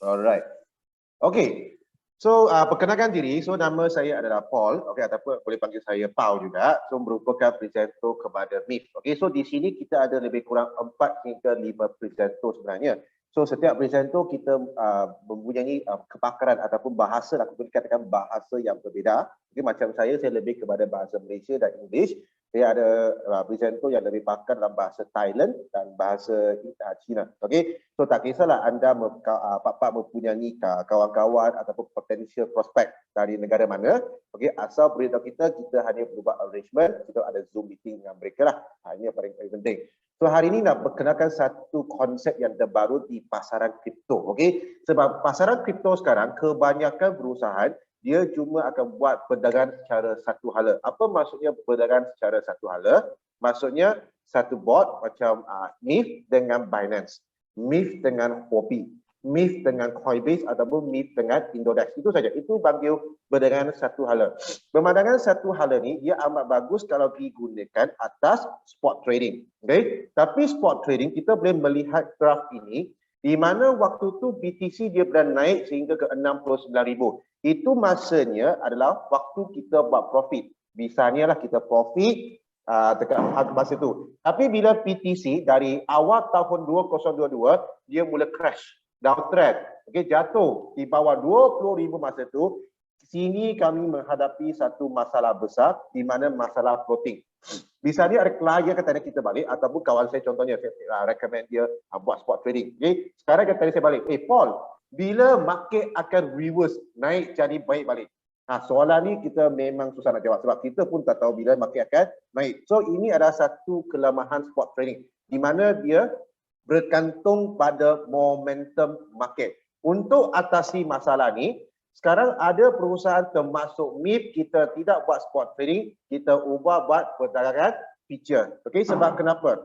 Alright. Okay. So, perkenalkan diri. So, nama saya adalah Paul. Okay, ataupun boleh panggil saya Pau juga. So, merupakan presenter kepada MIF. Okay, so di sini kita ada lebih kurang 4 hingga 5 presenter sebenarnya. So, setiap presenter kita mempunyai kepakaran ataupun bahasa, aku boleh katakan bahasa yang berbeza. Okay, macam saya lebih kepada bahasa Malaysia dan English. Saya ada presenter yang lebih pakar dalam bahasa Thailand dan bahasa Cina. Okay, so tak kisahlah anda mempunyai kawan-kawan ataupun potential prospek dari negara mana. Okay, asal beritahu kita hanya perlu buat arrangement, kita ada Zoom meeting dengan mereka lah. Ini yang paling penting. So hari ini nak perkenalkan satu konsep yang terbaru di pasaran kripto. Okay, sebab pasaran kripto sekarang kebanyakan perusahaan dia cuma akan buat perdagangan secara satu hala. Apa maksudnya perdagangan secara satu hala? Maksudnya satu bot macam MIF dengan Binance, MIF dengan Huobi, MIF dengan Coinbase ataupun MIF dengan Indodex. Itu saja. Itu panggil perdagangan satu hala. Pemandangan satu hala ni dia amat bagus kalau digunakan atas spot trading. Okay? Tapi spot trading kita boleh melihat graf ini di mana waktu tu BTC dia berada naik sehingga ke 69,000. Itu masanya adalah waktu kita buat profit. Bisanya lah kita profit dekat masa tu. Tapi bila BTC dari awal tahun 2022 dia mula crash, downtrend, okay, jatuh di bawah 20,000 masa tu. Sini kami menghadapi satu masalah besar di mana masalah floating. Misalnya ada klien kata kita balik ataupun kawan saya contohnya saya recommend dia buat spot trading. Okay? Sekarang kata saya balik, Paul, bila market akan reverse naik jadi baik balik? Soalan ni kita memang susah nak jawab sebab kita pun tak tahu bila market akan naik. So ini adalah satu kelemahan spot trading di mana dia bergantung pada momentum market. Untuk atasi masalah ni, sekarang ada perusahaan termasuk MIF kita tidak buat spot trading, kita ubah buat perdagangan future. Okey, sebab kenapa?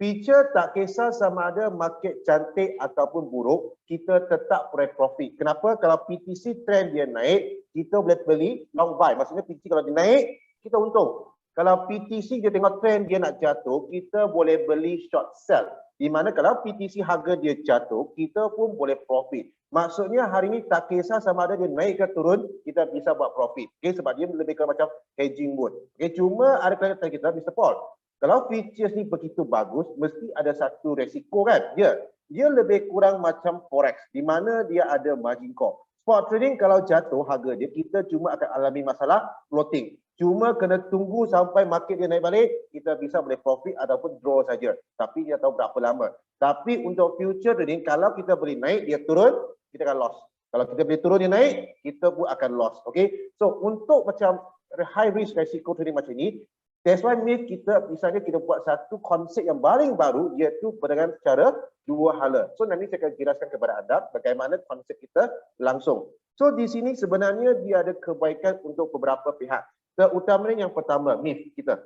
Future tak kisah sama ada market cantik ataupun buruk, kita tetap boleh profit. Kenapa? Kalau PTC trend dia naik, kita boleh beli long buy. Maksudnya PTC kalau dia naik, kita untung. Kalau PTC dia tengok trend dia nak jatuh, kita boleh beli short sell. Di mana kalau PTC harga dia jatuh, kita pun boleh profit. Maksudnya hari ini tak kisah sama ada dia naik ke turun, kita bisa buat profit. Okay, sebab dia lebih ke macam hedging mode. Okay, cuma ada klien kita, Mr. Paul, kalau features ni begitu bagus, mesti ada satu resiko kan? Dia lebih kurang macam forex, di mana dia ada margin call. Spot trading kalau jatuh harga dia, kita cuma akan alami masalah floating. Cuma kena tunggu sampai market dia naik balik, kita bisa boleh profit ataupun draw saja. Tapi dia tahu berapa lama. Tapi untuk future trading, kalau kita beli naik, dia turun, kita akan loss. Kalau kita beli turun, dia naik, kita pun akan loss. Okay? So, untuk macam high risk resiko trading macam ni, that's why kita misalnya kita buat satu konsep yang paling baru, iaitu perdagangan secara dua hala. So, nanti saya akan jelaskan kepada anda bagaimana konsep kita langsung. So, di sini sebenarnya dia ada kebaikan untuk beberapa pihak. Terutamanya yang pertama, MIF kita.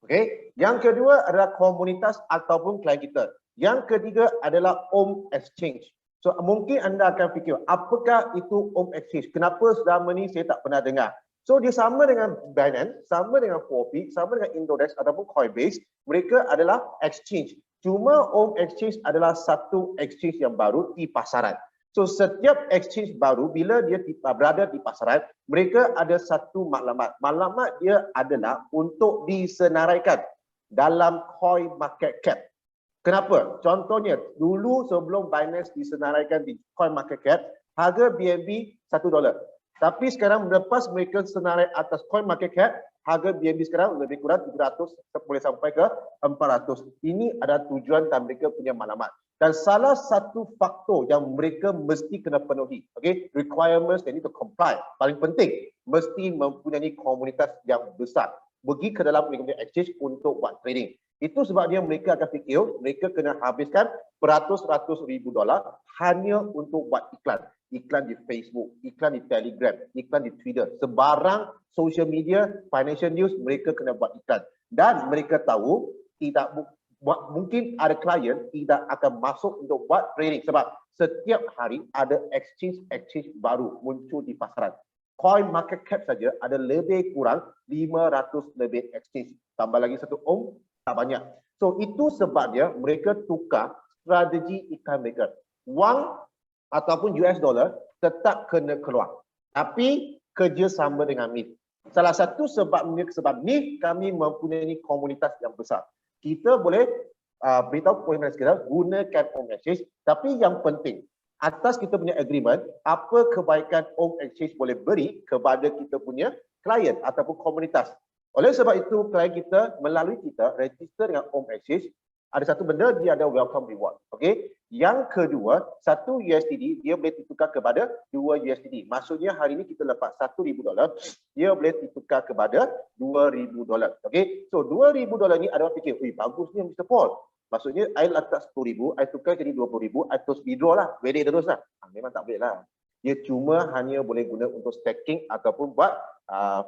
Okay. Yang kedua adalah komunitas ataupun klien kita. Yang ketiga adalah Om Exchange. So mungkin anda akan fikir, apakah itu Om Exchange? Kenapa selama ni saya tak pernah dengar? So dia sama dengan Binance, sama dengan Huobi, sama dengan Indodex ataupun Coinbase. Mereka adalah exchange. Cuma Om Exchange adalah satu exchange yang baru di pasaran. So setiap exchange baru bila dia berada di pasaran, mereka ada satu maklumat. Maklumat dia adalah untuk disenaraikan dalam coin market cap. Kenapa? Contohnya, dulu sebelum Binance disenaraikan di coin market cap, harga BNB $1. Tapi sekarang lepas mereka senarai atas coin market cap, harga BNB sekarang lebih kurang 300 boleh sampai ke 400. Ini adalah tujuan dan mereka punya maklumat. Dan salah satu faktor yang mereka mesti kena penuhi, okay, requirements they need to comply. Paling penting, mesti mempunyai komunitas yang besar. Pergi ke dalam exchange untuk buat trading. Itu sebabnya mereka akan fikir, mereka kena habiskan beratus-ratus ribu dolar hanya untuk buat iklan. Iklan di Facebook, iklan di Telegram, iklan di Twitter. Sebarang social media, financial news, mereka kena buat iklan. Dan mereka tahu, mungkin ada klien tidak akan masuk untuk buat trading sebab setiap hari ada exchange baru muncul di pasaran. Coin market cap saja ada lebih kurang 500 lebih exchange. Tambah lagi satu Om, tak banyak. So itu sebabnya mereka tukar strategi iklan mereka. Wang ataupun US dollar tetap kena keluar. Tapi kerjasama dengan MIF. Salah satu sebab MIF kami mempunyai komunitas yang besar. Kita boleh beritahu komunitas kita gunakan home exchange, tapi yang penting atas kita punya agreement, apa kebaikan home exchange boleh beri kepada kita punya klien ataupun komunitas. Oleh sebab itu, klien kita melalui kita register dengan home exchange, ada satu benda, dia ada welcome reward. Okey. Yang kedua, 1 USDT dia boleh ditukar kepada 2 USDT. Maksudnya hari ini kita lepas $1,000, dia boleh ditukar kepada $2,000. Okey. So $2,000 ni ada orang fikir, "Ui, bagusnya Mr. Paul. Maksudnya I letak 10,000, I tukar jadi 20,000, I terus withdraw lah, wedek terus lah." Memang tak boleh lah. Dia cuma hanya boleh guna untuk staking ataupun buat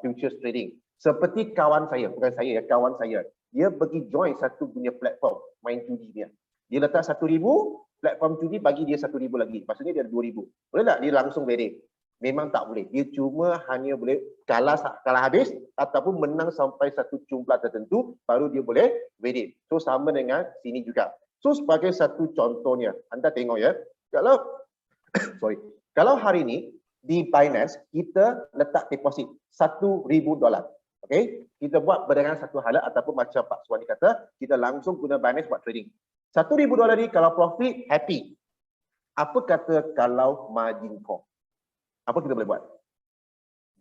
futures trading. Seperti kawan saya, bukan saya ya, kawan saya. Dia pergi join satu punya platform main judi dia. Dia letak 1,000, platform judi bagi dia 1,000 lagi. Maksudnya dia ada 2,000. Boleh tak dia langsung wedek? Memang tak boleh. Dia cuma hanya boleh kalah habis ataupun menang sampai satu jumlah tertentu baru dia boleh wedek. So sama dengan sini juga. So sebagai satu contohnya, anda tengok ya, kalau hari ini di Binance kita letak deposit $1,000. Okey, kita buat berdasarkan satu hala ataupun macam Pak Suwandi kata, kita langsung guna Binance buat trading. $1,000 ni kalau profit happy. Apa kata kalau margin call? Apa kita boleh buat?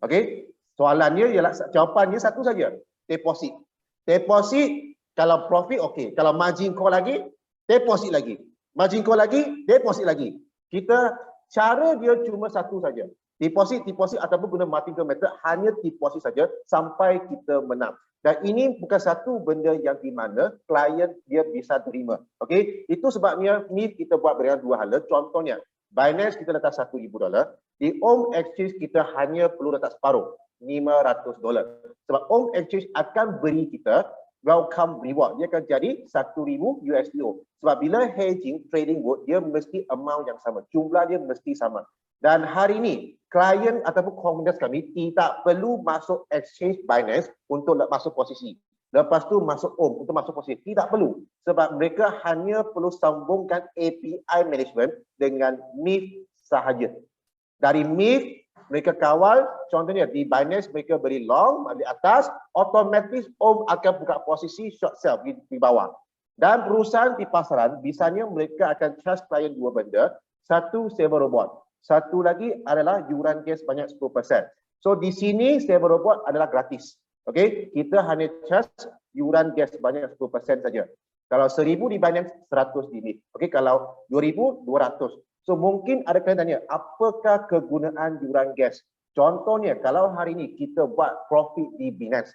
Okey, soalannya ialah jawapannya satu saja, deposit. Deposit kalau profit okey, kalau margin call lagi, deposit lagi. Margin call lagi, deposit lagi. Kita cara dia cuma satu saja. Deposit ataupun guna multiple method, hanya deposit saja sampai kita menang. Dan ini bukan satu benda yang di mana klien dia bisa terima. Okey, itu sebabnya MIF kita buat dengan dua hala. Contohnya, Binance kita letak $1,000, di Home Exchange kita hanya perlu letak separuh, $500. Sebab Home Exchange akan beri kita welcome reward. Dia akan jadi 1,000 USDO. Sebab bila hedging, trading book, dia mesti amount yang sama. Jumlah dia mesti sama. Dan hari ini, klien ataupun komunitas kami tidak perlu masuk exchange Binance untuk masuk posisi. Lepas tu masuk Home untuk masuk posisi. Tidak perlu. Sebab mereka hanya perlu sambungkan API management dengan MIF sahaja. Dari MIF, mereka kawal, contohnya di Binance mereka beri long di atas, otomatis Home akan buka posisi short sell di bawah. Dan perusahaan di pasaran, biasanya mereka akan charge klien dua benda. Satu, saver robot. Satu lagi adalah yuran gas banyak 10%. So di sini saver robot adalah gratis. Okey, kita hanya charge yuran gas banyak 10% saja. Kalau 1,000 di Binance, 100 di MIF. Okey, kalau 2,000, 200. So mungkin ada kalian tanya, apakah kegunaan yuran gas? Contohnya, kalau hari ini kita buat profit di Binance,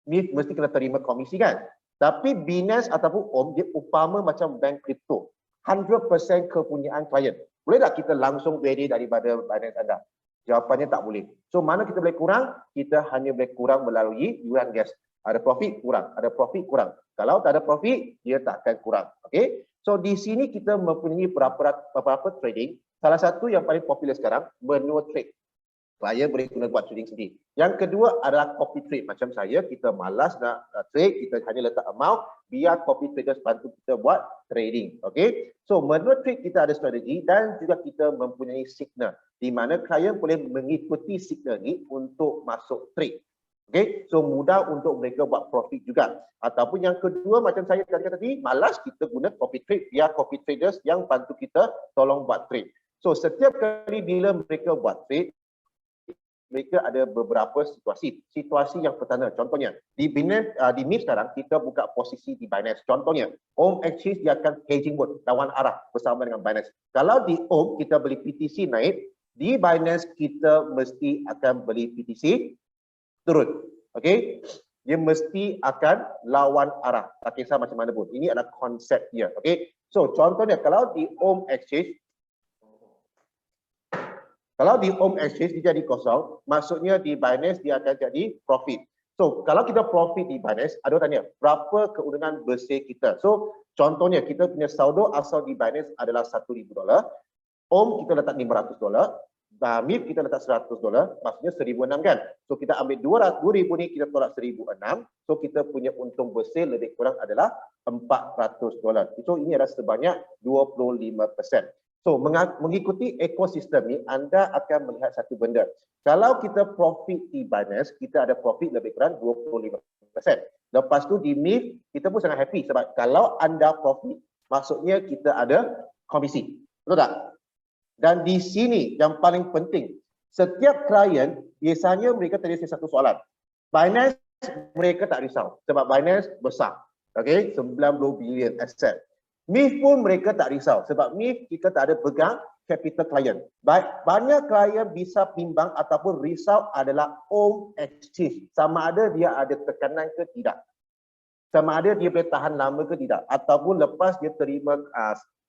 MIF mesti kena terima komisi kan? Tapi Binance ataupun Home, dia upama macam bank kripto. 100% kepunyaan klien. Boleh tak kita langsung wedek daripada Binance anda? Jawapannya tak boleh. So mana kita boleh kurang? Kita hanya boleh kurang melalui yuran gas. Ada profit kurang, ada profit kurang. Kalau tak ada profit, dia tak akan kurang. Okey. So di sini kita mempunyai beberapa trading. Salah satu yang paling popular sekarang, manual trade. Klien boleh guna buat trading sendiri. Yang kedua adalah copy trade. Macam saya, kita malas nak trade, kita hanya letak amount, biar copy traders bantu kita buat trading. Okey. So manual trade kita ada strategi dan juga kita mempunyai signal di mana klien boleh mengikuti signal ni untuk masuk trade. Okey. So mudah untuk mereka buat profit juga. Ataupun yang kedua macam saya tadi, malas kita guna copy trade, biar copy traders yang bantu kita tolong buat trade. So setiap kali bila mereka buat trade, mereka ada beberapa situasi yang pertama. Contohnya, di Binance, di MIF sekarang, kita buka posisi di Binance. Contohnya, Home Exchange dia akan hedging mode, lawan arah bersama dengan Binance. Kalau di Home, kita beli PTC naik, di Binance, kita mesti akan beli PTC turun. Okey? Dia mesti akan lawan arah. Tak kisah macam mana pun. Ini adalah konsep dia. Okey? So, contohnya, kalau di Home Exchange, dia jadi kosong, maksudnya di Binance dia akan jadi profit. So, kalau kita profit di Binance, ada orang tanya, berapa keuntungan bersih kita? So, contohnya kita punya saldo asal di Binance adalah $1,000. Home kita letak $500. MIF kita letak $100, maksudnya 1,006 kan? So, kita ambil 2,000 ni, kita tolak 1,006. So, kita punya untung bersih lebih kurang adalah $400. So, ini adalah sebanyak 25%. So mengikuti ekosistem ni, anda akan melihat satu benda. Kalau kita profit di Binance, kita ada profit lebih kurang 25%. Lepas tu di MIF, kita pun sangat happy sebab kalau anda profit, maksudnya kita ada komisi. Betul tak? Dan di sini yang paling penting, setiap klien biasanya mereka tadi satu soalan. Binance mereka tak risau sebab Binance besar. Okey, 90 bilion asset. MIF pun mereka tak risau sebab MIF kita tak ada pegang capital client. Banyak klien bisa bimbang ataupun risau adalah OM exchange. Sama ada dia ada tekanan ke tidak. Sama ada dia boleh tahan lama ke tidak. Ataupun lepas dia terima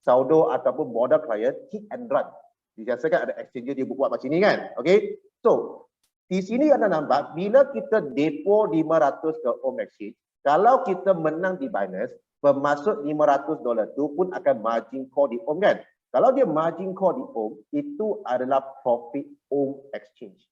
saldo ataupun modal client, hit and run. Biasakan ada exchange dia buat macam ni kan. Okay. So, di sini anda nampak bila kita depo 500 ke OM exchange, kalau kita menang di Binance, bermaksud $500 itu pun akan margin call di OM kan. Kalau dia margin call di OM, itu adalah profit OM exchange.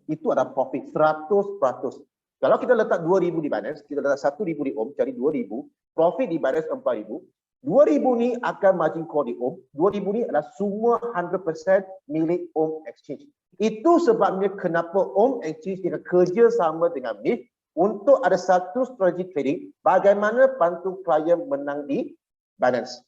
Itu adalah profit 100%. Kalau kita letak 2,000 di Binance, kita letak 1,000 di OM, cari 2,000, profit di Binance 4,000, 2,000 ni akan margin call di OM, 2,000 ni adalah semua 100% milik OM exchange. Itu sebabnya kenapa OM exchange dia kerja sama dengan MIF untuk ada satu strategi trading bagaimana bantu klien menang di Binance.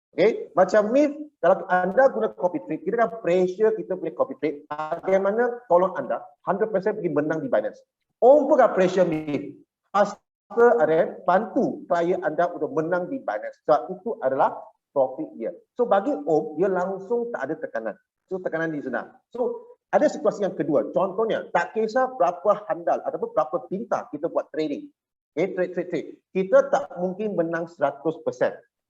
Okay, macam MIF, kalau anda guna copy trade, kita kan pressure kita boleh copy trade, bagaimana tolong anda 100% pergi menang di Binance. OM pun kan pressure MIF, ada bantu klien anda untuk menang di Binance. Sebab itu adalah profit dia. So bagi OM, dia langsung tak ada tekanan. So tekanan di sana. So ada situasi yang kedua, contohnya tak kisah berapa handal ataupun berapa pintar kita buat trading. Okay, trade. Kita tak mungkin menang 100%.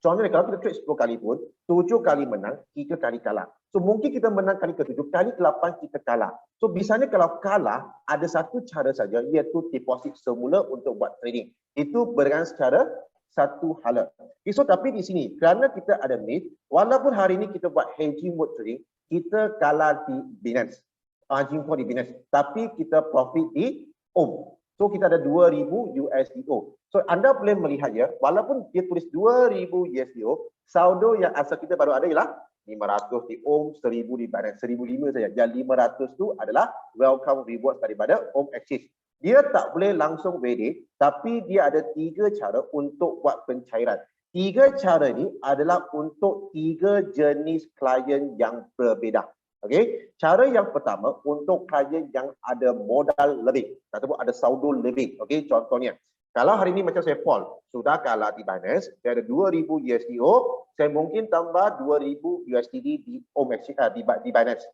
Contohnya kalau kita trade 10 kali pun, 7 kali menang, 3 kali kalah. So mungkin kita menang kali ke-7, kali ke-8 kita kalah. So biasanya kalau kalah, ada satu cara saja iaitu deposit semula untuk buat trading. Itu dengan secara satu hala. Okay, so tapi di sini, kerana kita ada MIF, walaupun hari ini kita buat hedging mode trading, kita kalah di Binance. Margin call di Binance, tapi kita profit di OM. So kita ada 2,000 USDO. So anda boleh melihat ya, walaupun dia tulis 2,000 USDO, saldo yang asal kita baru ada ialah 500 di OM, 1,000 di Binance, 1,500 saja. Yang 500 tu adalah welcome rewards daripada OM Exchange. Dia tak boleh langsung WD, tapi dia ada 3 cara untuk buat pencairan. 3 cara ni adalah untuk 3 jenis klien yang berbeza. Okey, cara yang pertama untuk klien yang ada modal lebih ataupun ada saldo lebih. Okey, contohnya kalau hari ini macam saya Paul sudah kalah di Binance, saya ada 2,000 USDO, saya mungkin tambah 2,000 USDD di di Binance.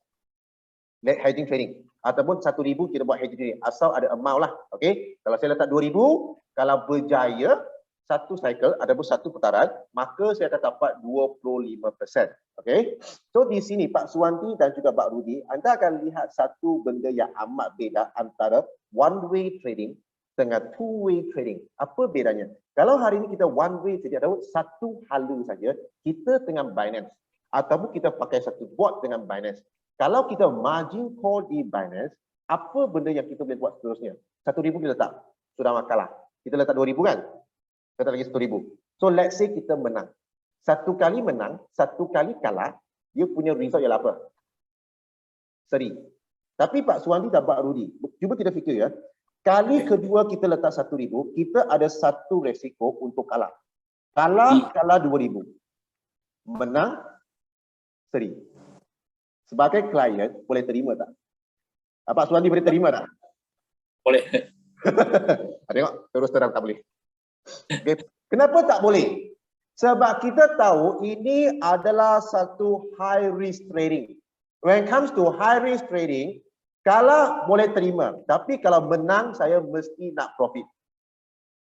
Net hedging trading ataupun 1,000 kita buat hedging trading asal ada amount lah. Okey, kalau saya letak 2,000, kalau berjaya satu cycle ataupun satu putaran, maka saya akan dapat 25%. Okey. So di sini Pak Suwanti dan juga Pak Rudi, anda akan lihat satu benda yang amat beza antara one way trading dengan two way trading. Apa bedanya? Kalau hari ini kita one way trading ataupun satu hala saja, kita dengan Binance ataupun kita pakai satu bot dengan Binance. Kalau kita margin call di Binance, apa benda yang kita boleh buat seterusnya? 1,000 kita letak, sudah kalah. Kita letak 2,000 kan? Kita lagi 1,000. So let's say kita menang. Satu kali menang, satu kali kalah, dia punya result ialah apa? Seri. Tapi Pak Suwandi dan Pak Rudi, cuba kita fikir ya. Kali kedua kita letak 1,000, kita ada satu resiko untuk kalah. Kalah 2,000. Menang, seri. Sebagai klien, boleh terima tak? Pak Suwandi boleh terima tak? Boleh. Tengok, terus terang tak boleh. Okay. Kenapa tak boleh? Sebab kita tahu ini adalah satu high risk trading. When it comes to high risk trading, kalah boleh terima, tapi kalau menang saya mesti nak profit.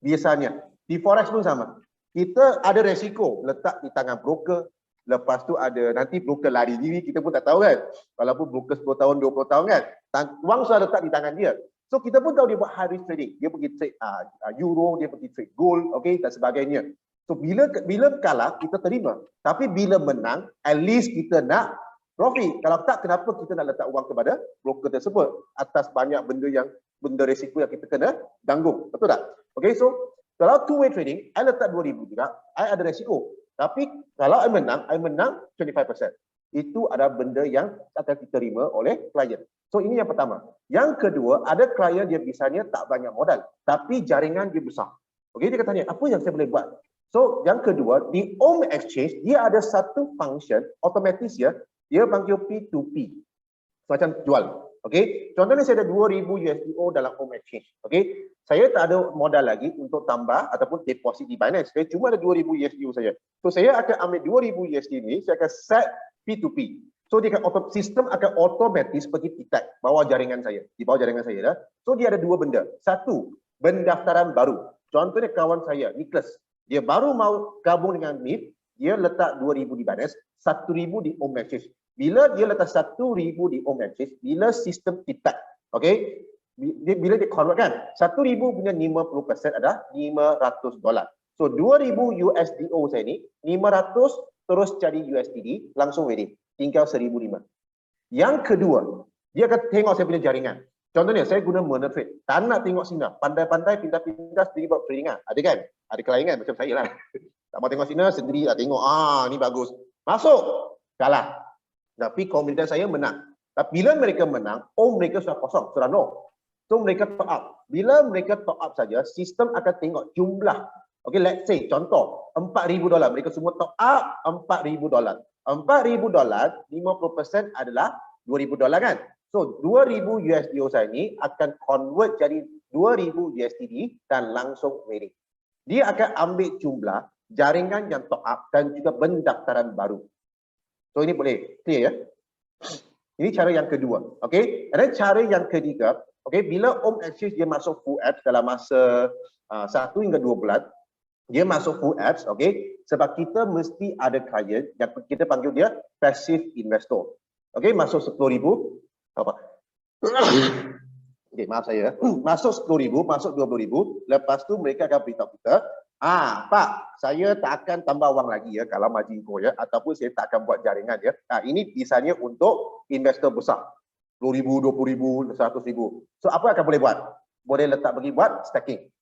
Biasanya di forex pun sama. Kita ada resiko letak di tangan broker, lepas tu ada nanti broker lari diri, kita pun tak tahu kan. Walaupun broker 10 tahun, 20 tahun kan, wang sudah letak di tangan dia. So kita pun tahu dia buat high risk trading. Dia pergi trade euro, dia pergi trade gold, okay, dan sebagainya. So bila kalah kita terima. Tapi bila menang, at least kita nak profit. Kalau tak, kenapa kita nak letak wang kepada broker tersebut atas banyak benda risiko yang kita kena tanggung. Betul tak? Okay, so kalau two way trading, I letak 2,000 juga, I ada risiko. Tapi kalau I menang 25%. Itu adalah benda yang akan diterima oleh klien. So ini yang pertama. Yang kedua, ada klien dia misalnya tak banyak modal, tapi jaringan dia besar. Okey, dia tanya, apa yang saya boleh buat? So yang kedua, di Om Exchange dia ada satu function otomatis ya, dia panggil P2P. Macam jual. Okey, contohnya saya ada 2000 USDO dalam Om Exchange. Okey, saya tak ada modal lagi untuk tambah ataupun deposit di Binance. Saya cuma ada 2000 USDO saja. So saya akan ambil 2000 USD ni, saya akan set P2P. So dia akan sistem akan otomatis pergi detect bawah jaringan saya, di bawah jaringan saya dah. So dia ada dua benda. Satu, pendaftaran baru. Contohnya kawan saya, Nicholas, dia baru mau gabung dengan MIP, dia letak 2000 di Binance, 1000 di Om Exchange. Bila dia letak 1000 di Om Exchange, bila sistem detect, okey? Bila dia convert kan, 1000 punya 50% adalah $500. So 2000 USDO saya ni, 500 terus jadi USDD, langsung ready. Tinggal 1005. Yang kedua, dia akan tengok saya punya jaringan. Contohnya, saya guna Monetrade. Tak nak tengok sinar. Pandai-pandai, pindah-pindah sendiri buat trading lah. Ada kan? Ada klien kan? Macam saya lah. Tak mau tengok sinar, sendiri tak tengok. Ni bagus. Masuk. Kalah. Tapi komunitas saya menang. Tapi bila mereka menang, mereka sudah kosong. Sudah no. So, mereka top up. Bila mereka top up saja, sistem akan tengok jumlah. Okay, let's say, contoh, $4,000. Mereka semua top up $4,000. $4,000, 50% adalah $2,000 kan? So, 2000 USDO saya ni akan convert jadi 2000 USDD dan langsung trading. Dia akan ambil jumlah jaringan yang top up dan juga pendaftaran baru. So, ini boleh clear ya? Ini cara yang kedua. Okay? Dan cara yang ketiga, okay, bila Om Exchange dia masuk full apps dalam masa 1 hingga 2 bulan, dia masuk full apps, okay? Sebab kita mesti ada klien yang kita panggil dia passive investor. Okay, masuk 10,000. Apa? Okay, maaf saya. Masuk 10,000, masuk 20,000. Lepas tu mereka akan beritahu kita, Pak, saya tak akan tambah wang lagi ya kalau margin call ya, ataupun saya tak akan buat jaringan ya. Ini misalnya untuk investor besar. 10,000, 20,000, 100,000. So apa akan boleh buat? Boleh letak bagi buat staking.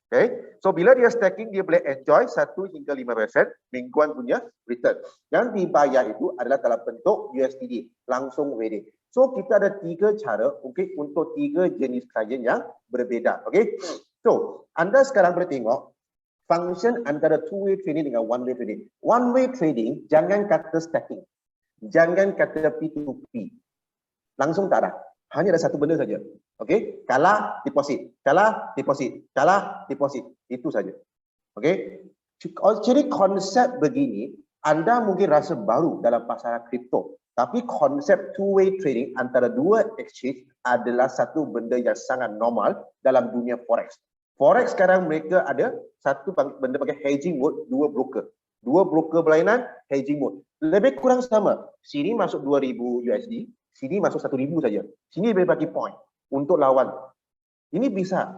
Okay, so bila dia staking, dia boleh enjoy 1 hingga 5% mingguan punya return. Yang dibayar itu adalah dalam bentuk USDD, langsung ready. So kita ada 3 cara, okay, untuk 3 jenis klien yang berbeza. Okay, so anda sekarang boleh tengok function antara two-way trading dengan one-way trading. One-way trading, jangan kata staking, jangan kata P2P, langsung tak ada. Hanya ada satu benda saja. Okey, kalah deposit, kalah deposit, kalah deposit. Itu saja. Okey. Jadi konsep begini anda mungkin rasa baru dalam pasaran kripto, tapi konsep two-way trading antara dua exchange adalah satu benda yang sangat normal dalam dunia forex. Forex sekarang mereka ada satu benda pakai hedging mode, dua broker berlainan, hedging mode. Lebih kurang sama. Sini masuk 2000 USD, sini masuk 1000 saja. Sini boleh bagi point untuk lawan. Ini bisa.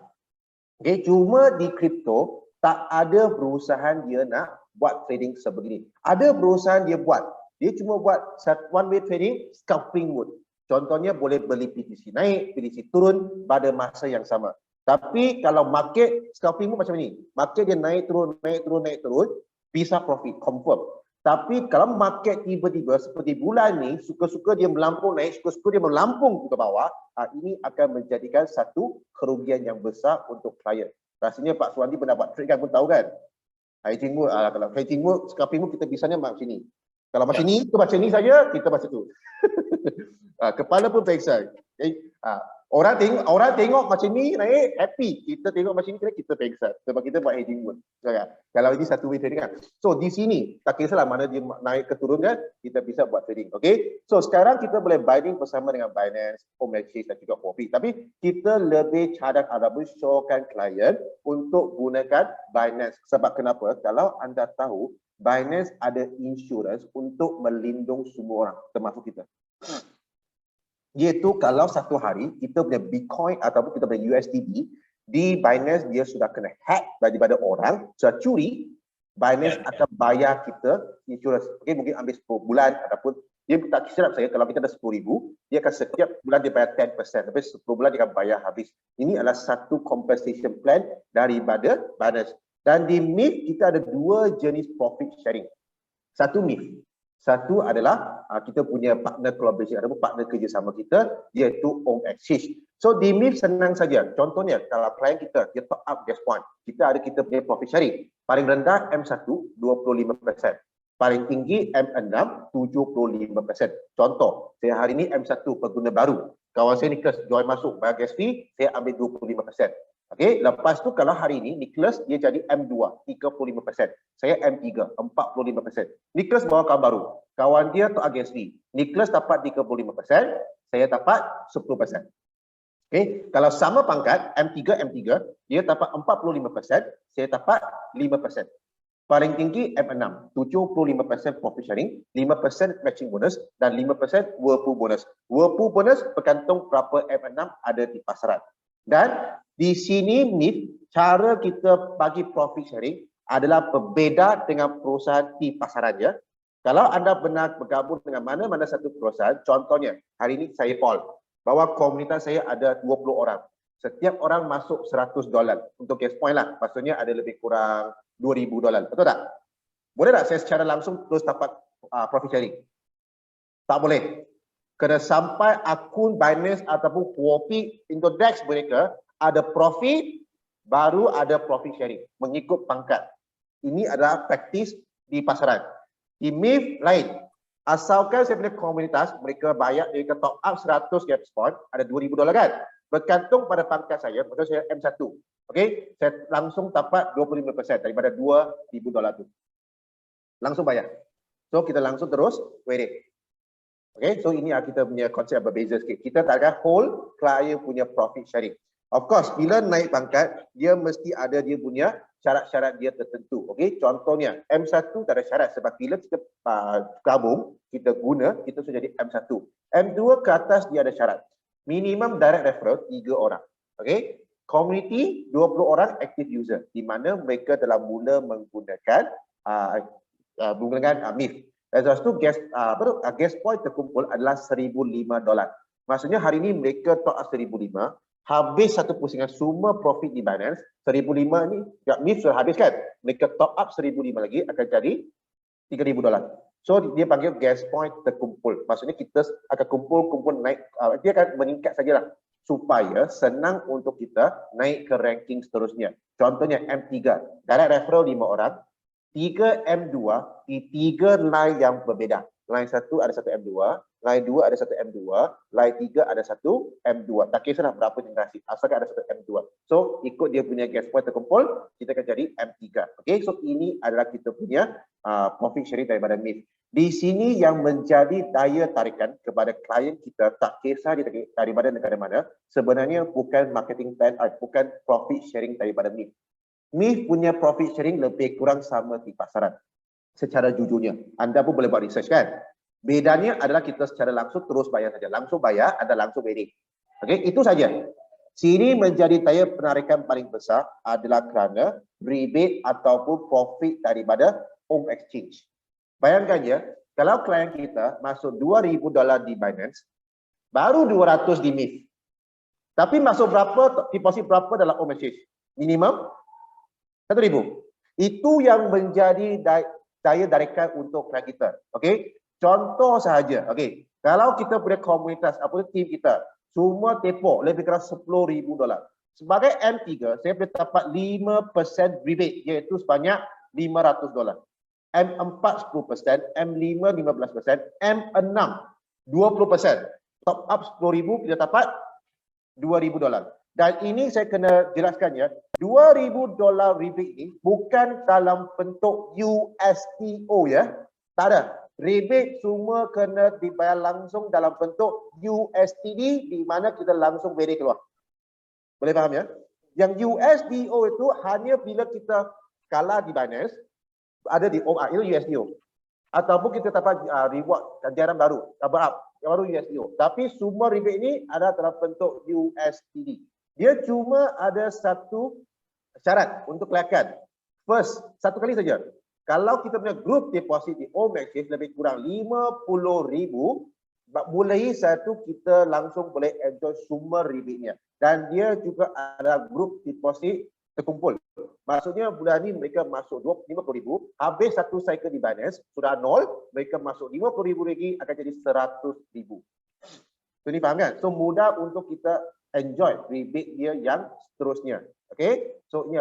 Okay, cuma di kripto tak ada perusahaan dia nak buat trading sebegini. Ada perusahaan dia buat. Dia cuma buat one way trading, scalping mode. Contohnya boleh beli PTC naik, PTC turun pada masa yang sama. Tapi kalau market scalping mode macam ni, market dia naik turun, naik turun, naik turun, bisa profit, confirm. Tapi kalau market tiba-tiba seperti bulan ni, suka-suka dia melampung naik, suka-suka dia melampung ke bawah, ini akan menjadikan satu kerugian yang besar untuk klien. Rasanya Pak Suwandi pernah buat trade kan, pun tahu kan? Hedging mode, kalau hedging mode, scalping mode kita bisanya macam ni. Kalau macam ni, kita macam ni saja, kita macam tu. Kepala pun periksa. Okay? Orang tengok macam ni naik happy, kita tengok macam ni kita periksa sebab kita buat hedging mode. Kalau ini satu way trading kan. So di sini tak kisahlah mana dia naik ke turun kan, kita bisa buat trading. Okay, so sekarang kita boleh buying bersama dengan Binance, Om Exchange dan juga Forex. Tapi kita lebih cadang ataupun showkan klien untuk gunakan Binance. Sebab kenapa? Kalau anda tahu, Binance ada insurans untuk melindungi semua orang termasuk kita. Iaitu kalau satu hari kita punya Bitcoin ataupun kita punya USDT di Binance dia sudah kena hack daripada orang, sudah curi, Binance akan bayar kita insurans. Okay, mungkin ambil 10 bulan ataupun dia tak silap saya, kalau kita ada 10,000, dia akan setiap bulan dia bayar 10%, tapi 10 bulan dia akan bayar habis. Ini adalah satu compensation plan daripada Binance. Dan di MIF kita ada dua jenis profit sharing. Satu MIF. Satu adalah kita punya partner collaboration ataupun partner kerjasama kita, iaitu Home Exchange. So di MIF senang saja. Contohnya kalau klien kita dia top up gas point, kita punya profit sharing. Paling rendah M1 25%. Paling tinggi M6 75%. Contoh, saya hari ini M1 pengguna baru. Kawan saya Nicholas join masuk bayar gas fee, saya ambil 25%. Okey, lepas tu kalau hari ini Nicholas dia jadi M2 35%. Saya M3 45%. Nicholas bawa kawan baru. Kawan dia tu gas fee. Nicholas dapat 35%, saya dapat 10%. Okey, kalau sama pangkat M3 dia dapat 45%, saya dapat 5%. Paling tinggi M6 75% profit sharing, 5% matching bonus dan 5% Whirlpool bonus. Whirlpool bonus bergantung berapa M6 ada di pasaran. Dan di sini MIF, cara kita bagi profit sharing adalah berbeza dengan perusahaan di pasarannya. Kalau anda benar bergabung dengan mana-mana satu perusahaan, contohnya hari ini saya Paul, bahwa komunitas saya ada 20 orang. Setiap orang masuk $100 untuk gas point lah. Maksudnya ada lebih kurang $2,000. Betul tak? Boleh tak saya secara langsung terus dapat profit sharing? Tak boleh. Kena sampai akun Binance ataupun Huobi Index mereka ada profit, baru ada profit sharing mengikut pangkat. Ini adalah praktis di pasaran. Di MIF lain. Asalkan saya punya komunitas, mereka bayar, mereka top up 100 gas point, ada $2,000 kan? Bergantung pada pangkat saya, maksud saya M1. Okey, saya langsung dapat 25% daripada $2,000 tu. Langsung bayar. So kita langsung terus waiting. Okay, so ini kita punya konsep berbeza sikit. Kita tak akan hold klien punya profit sharing. Of course, bila naik pangkat, dia mesti ada dia punya syarat-syarat dia tertentu. Okay, contohnya M1 tak ada syarat sebab bila kita gabung, kita guna, kita sudah jadi M1. M2 ke atas dia ada syarat. Minimum direct referral 3 orang. Okay, community 20 orang active user di mana mereka telah mula menggunakan MIF. Lepas tu gas point terkumpul adalah $1,005. Maksudnya hari ini mereka top up 1,005, habis satu pusingan semua profit di Binance, 1,005 ni MIF sudah habis kan? Mereka top up 1,005 lagi akan jadi $3,000. So dia panggil gas point terkumpul. Maksudnya kita akan kumpul naik, dia akan meningkat sajalah supaya senang untuk kita naik ke ranking seterusnya. Contohnya M3, direct referral 5 orang, 3 M2 di 3 line yang berbeza. Line 1 ada 1 M2, line 2 ada 1 M2, line 3 ada 1 M2. Tak kisahlah berapa generasi, asalkan ada 1 M2. So ikut dia punya gas point terkumpul, kita akan jadi M3. Okay, so ini adalah kita punya profit sharing daripada MIF. Di sini yang menjadi daya tarikan kepada klien kita, tak kisah dia daripada negara mana, sebenarnya bukan marketing plan, bukan profit sharing daripada MIF. MIF punya profit sharing lebih kurang sama di pasaran. Secara jujurnya, anda pun boleh buat research kan. Bedanya adalah kita secara langsung terus bayar saja. Langsung bayar, anda langsung waiting. Okey, itu saja. Sini menjadi daya penarikan paling besar adalah kerana rebate ataupun profit daripada Home Exchange. Bayangkan ya, kalau klien kita masuk $2,000 di Binance, baru 200 di MIF. Tapi masuk berapa, deposit berapa dalam Home Exchange? Minimum 1,000. Itu yang menjadi daya tarikan untuk klien kita. Okey, contoh sahaja. Okey, kalau kita punya komunitas, apa tim kita, semua tepok lebih kurang $10,000. Sebagai M3, saya boleh dapat 5% rebate, iaitu sebanyak $500. M4 10%, M5 15%, M6 20%. Top up $10,000, kita dapat $2,000. Dan ini saya kena jelaskan ya, $2,000 rebate ini bukan dalam bentuk USTO ya. Tak ada. Rebate semua kena dibayar langsung dalam bentuk USTD di mana kita langsung beri keluar. Boleh faham ya? Yang USDO itu hanya bila kita kalah di Binance, ada di itu USDO. Ataupun kita dapat reward ganjaran baru, baru USDO. Tapi semua rebate ini ada dalam bentuk USTD. Dia cuma ada satu syarat untuk kelihatan. First, satu kali saja. Kalau kita punya group deposit di Home Exchange lebih kurang 50,000, mulai satu kita langsung boleh enjoy semua rebate-nya. Dan dia juga ada group deposit terkumpul. Maksudnya bulan ni mereka masuk 50,000, habis satu cycle di Binance, sudah nol, mereka masuk 50,000 lagi akan jadi 100,000. So ni faham kan? So mudah untuk kita enjoy rebate dia yang seterusnya. Okay? So ni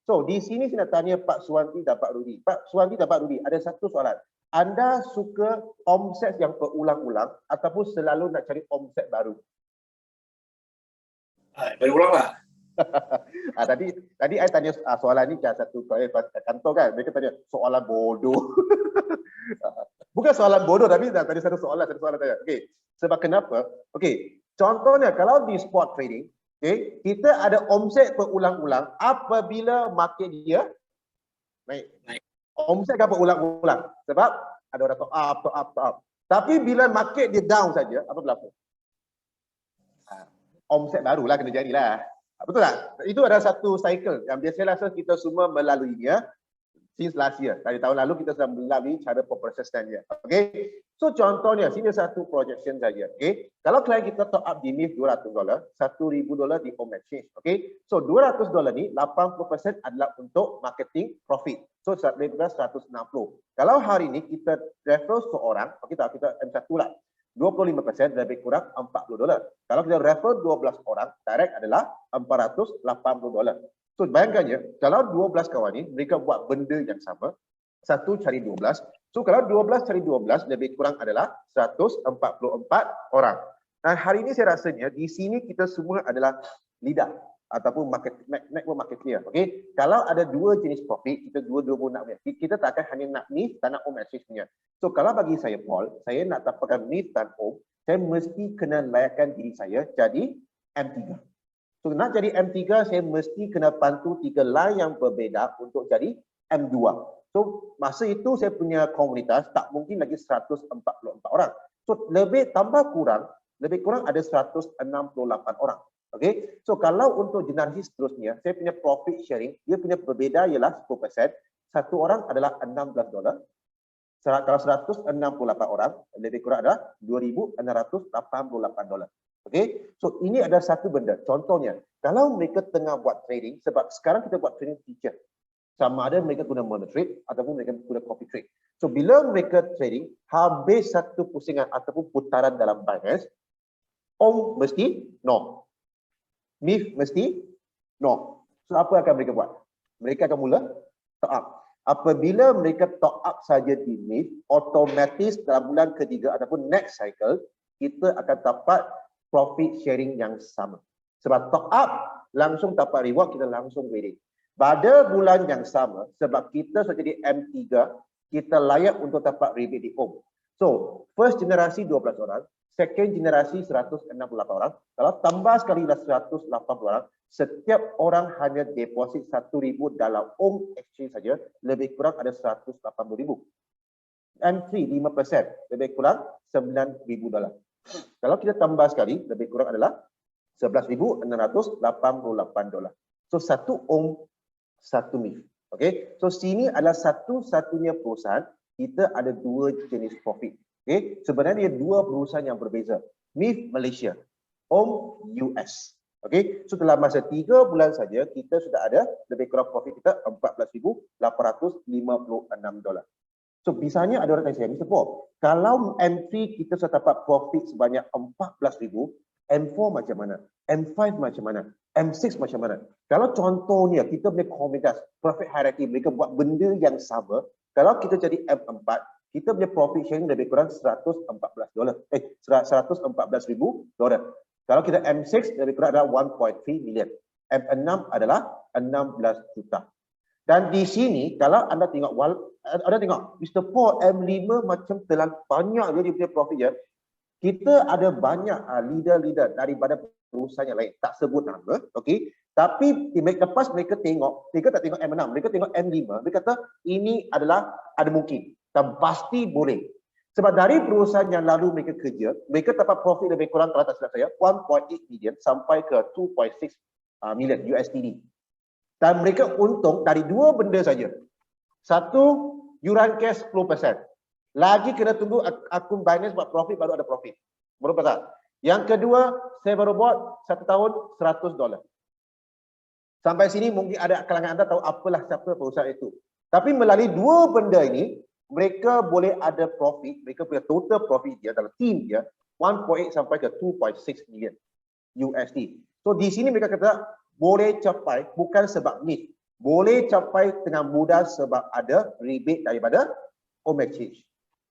So di sini saya nak tanya Pak Suwanti dan Pak Rudi. Pak Suwanti dan Pak Rudi, ada satu soalan. Anda suka omset yang berulang-ulang ataupun selalu nak cari omset baru? Berulang lah. Tadi saya tanya soalan ni ke satu kantor kan, mereka tanya soalan bodoh. Bukan soalan bodoh, tapi tadi satu soalan tanya. Okey, sebab kenapa? Okey, contohnya kalau di spot trading, okey, kita ada omset berulang-ulang apabila market dia naik. Omset kan berulang-ulang sebab ada orang top up. Tapi bila market dia down saja, apa berlaku? Omset barulah kena jadilah. Betul tak? Itu ada satu cycle yang biasanya rasa kita semua melaluinya since last year. Dari tahun lalu kita sudah melalui cara pemprosesan dia. Okay? So contohnya, sini satu projection saja. Okay? Kalau klien kita top up di MIF $200, $1,000 di home exchange. Okay? So $200 ni 80% adalah untuk marketing profit. So lebih kurang 160. Kalau hari ni kita referral seorang, kita M1 lah. 25% lebih kurang $40. Kalau kita refer 12 orang, direct adalah $480. So bayangkannya, kalau 12 kawan ni, mereka buat benda yang sama, satu cari 12. So kalau 12 cari 12, lebih kurang adalah 144 orang. Dan hari ini saya rasanya, di sini kita semua adalah leader ataupun network marketeer. Okay? Kalau ada dua jenis profit, kita dua-dua nak punya. Kita tak akan hanya nak MIF dan nak home exchange punya. So kalau bagi saya Paul, saya nak dapatkan MIF dan home, saya mesti kena layakkan diri saya jadi M3. So nak jadi M3, saya mesti kena bantu 3 line yang berbeza untuk jadi M2. So masa itu saya punya komunitas tak mungkin lagi 144 orang. So tambah kurang, lebih kurang ada 168 orang. Okay, so kalau untuk generasi seterusnya, saya punya profit sharing, dia punya berbeza ialah 10%. Satu orang adalah $16. Kalau 168 orang, lebih kurang adalah $2,688. Okay, so ini ada satu benda. Contohnya, kalau mereka tengah buat trading, sebab sekarang kita buat trading feature. Sama ada mereka guna mono trade ataupun mereka guna copy trade. So bila mereka trading, habis satu pusingan ataupun putaran dalam Binance, mesti no. MIF mesti no. So apa akan mereka buat? Mereka akan mula top up. Apabila mereka top up saja di MIF, otomatis dalam bulan ketiga ataupun next cycle, kita akan dapat profit sharing yang sama. Sebab top up, langsung dapat reward, kita langsung ready. Pada bulan yang sama, sebab kita sudah jadi M3, kita layak untuk dapat rebate di home. So, first generasi 12 orang, second generasi 168 orang. Kalau tambah sekali lah 180 orang, setiap orang hanya deposit 1,000 dalam home exchange saja, lebih kurang ada 180,000. M3 5%, lebih kurang $9,000. Kalau kita tambah sekali, lebih kurang adalah $11,688. So satu home, satu MIF. Okay, so sini adalah satu-satunya perusahaan kita ada dua jenis profit. Okay, sebenarnya dia dua perusahaan yang berbeza. MIF Malaysia, home US. Okay, so dalam masa 3 bulan saja kita sudah ada lebih kurang profit kita $14,856. So misalnya ada orang tanya saya, Mr. Paul, kalau M3 kita sudah dapat profit sebanyak 14,000, M4 macam mana? M5 macam mana? M6 macam mana? Kalau contohnya kita punya komunitas profit hierarchy, mereka buat benda yang sama, kalau kita jadi M4, kita punya profit sharing lebih kurang $114,000. Kalau kita M6 lebih kurang adalah 1.3 million. M6 adalah 16 juta. Dan di sini kalau anda tengok, Mr. Paul M5 macam terlalu banyak dia punya profit ya. Kita ada banyak leader-leader daripada perusahaan yang lain, tak sebut nama, okey. Tapi lepas mereka tengok, mereka tak tengok M6, mereka tengok M5, mereka kata ini adalah ada mungkin dan pasti boleh. Sebab dari perusahaan yang lalu mereka kerja, mereka dapat profit lebih kurang kalau tak silap saya 1.8 million sampai ke 2.6 million USD. Dan mereka untung dari dua benda saja. Satu, yuran cash 10%. Lagi kena tunggu akun Binance buat profit baru ada profit. Berapa tak? Yang kedua, saya baru buat 1 tahun $100. Sampai sini mungkin ada kalangan anda tahu apalah siapa perusahaan itu. Tapi melalui dua benda ini, mereka boleh ada profit, mereka punya total profit dia dalam team dia 1.8 sampai ke 2.6 million USD. So di sini mereka kata boleh capai bukan sebab ni, boleh capai dengan mudah sebab ada rebate daripada home exchange.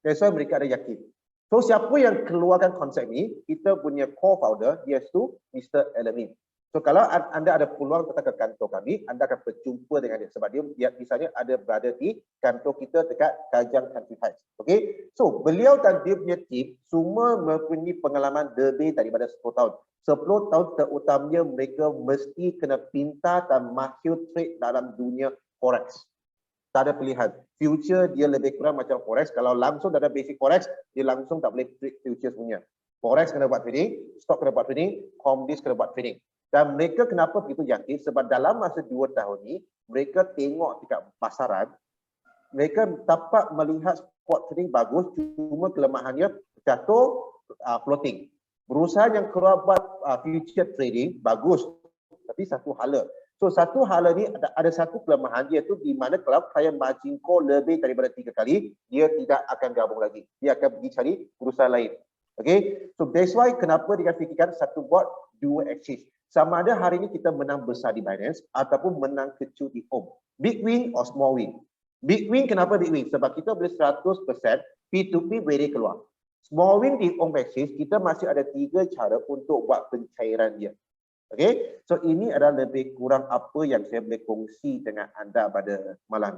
That's why mereka ada yakin. So siapa yang keluarkan konsep ni? Kita punya co-founder, iaitu Mr. Alamin. So kalau anda ada peluang datang ke kantor kami, anda akan berjumpa dengan dia sebab dia misalnya ada berada di kantor kita dekat Kajang Country Heights. Okay, so beliau dan dia punya team semua mempunyai pengalaman lebih daripada 10 tahun. 10 tahun terutamanya mereka mesti kena pintar dan mahir trade dalam dunia forex. Tak ada pilihan. Future dia lebih kurang macam forex. Kalau langsung dah ada basic forex, dia langsung tak boleh trade futures punya. Forex kena buat trading, stock kena buat trading, commodities kena buat trading. Dan mereka kenapa begitu yakin? Sebab dalam masa 2 tahun ni, mereka tengok dekat pasaran, mereka dapat melihat spot trading bagus, cuma kelemahannya jatuh floating. Perusahaan yang keluar buat future trading bagus, tapi satu hala. So satu hala ni ada satu kelemahan, iaitu di mana kalau klien margin call lebih daripada 3 kali, dia tidak akan gabung lagi. Dia akan pergi cari perusahaan lain. Okay, so that's why kenapa dia fikirkan satu buat dua exchange. Sama ada hari ini kita menang besar di Binance ataupun menang kecil di Om. Big win or small win. Big win kenapa big win? Sebab kita boleh 100% P2P boleh keluar. Small win di Om Exchange, kita masih ada 3 cara untuk buat pencairan dia. Okay, so ini adalah lebih kurang apa yang saya boleh kongsi dengan anda pada malam ini.